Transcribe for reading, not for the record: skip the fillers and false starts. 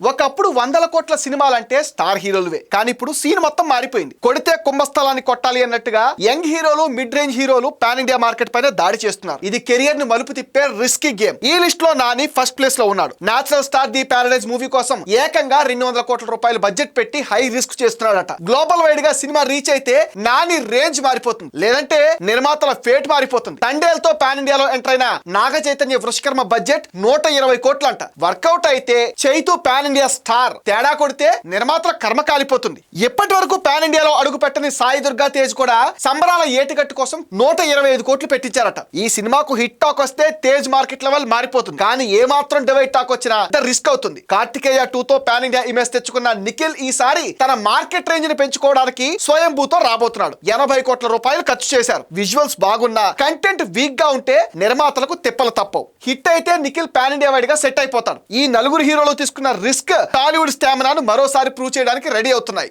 ఒకప్పుడు వందల కోట్ల సినిమాలంటే స్టార్ హీరోలువే, కానీ ఇప్పుడు సీన్ మొత్తం మారిపోయింది. కొడితే కుంభస్థలాన్ని కొట్టాలి అన్నట్టుగా యంగ్ హీరోలు, మిడ్ రేంజ్ హీరోలు పాన్ ఇండియా మార్కెట్ పైన దాడి చేస్తున్నారు. ఇది కెరియర్ ని మలుపు తిప్పే రిస్కీ గేమ్. ఈ లిస్ట్ లో నాని ఫస్ట్ ప్లేస్ లో ఉన్నాడు. Natural star the Paradise movie కోసం ఏకంగా 200 కోట్ల రూపాయలు బడ్జెట్ పెట్టి హై రిస్క్ చేస్తున్నాడట. గ్లోబల్ వైడ్ గా సినిమా రీచ్ అయితే నాని రేంజ్ మారిపోతుంది, లేదంటే నిర్మాతల ఫేట్ మారిపోతుంది. తండేలతో పాన్ ఇండియాలో ఎంటర్ అయిన నాగ చైతన్య వృషకర్మ బడ్జెట్ 120 కోట్లంట. వర్కౌట్ అయితే చైతు పాన్ ఇండియా స్టార్, తేడా కొడితే నిర్మాతల కర్మ కాలిపోతుంది. ఇప్పటి వరకు పాన్ ఇండియాలో అడుగు పెట్టని సాయి దుర్గా తేజ్ కూడా సంబరాల ఏటిగట్టు కోసం 125 కోట్లు పెట్టించారట. ఈ సినిమాకు హిట్ టాక్ వస్తే తేజ్ మార్కెట్ లెవెల్ మారిపోతుంది, కానీ ఏ మాత్రం డివైడ్ టాక్ వచ్చినా రిస్క్ అవుతుంది. కార్తికేయ 2 తో పాన్ ఇండియా ఇమేజ్ తెచ్చుకున్న నిఖిల్ ఈసారి తన మార్కెట్ రేంజ్ ని పెంచుకోవడానికి స్వయంభూతో రాబోతున్నాడు. 80 కోట్ల రూపాయలు ఖర్చు చేశారు. విజువల్స్ బాగున్నా కంటెంట్ వీక్ గా ఉంటే నిర్మాతలకు తిప్పలు తప్పవు. హిట్ అయితే నిఖిల్ పాన్ ఇండియా వైడ్ గా సెట్ అయిపోతాడు. ఈ నలుగురు హీరోలు తీసుకున్న రిస్క్ టాలీవుడ్ స్టామినాను మరోసారి ప్రూవ్ చేయడానికి రెడీ అవుతున్నాయి.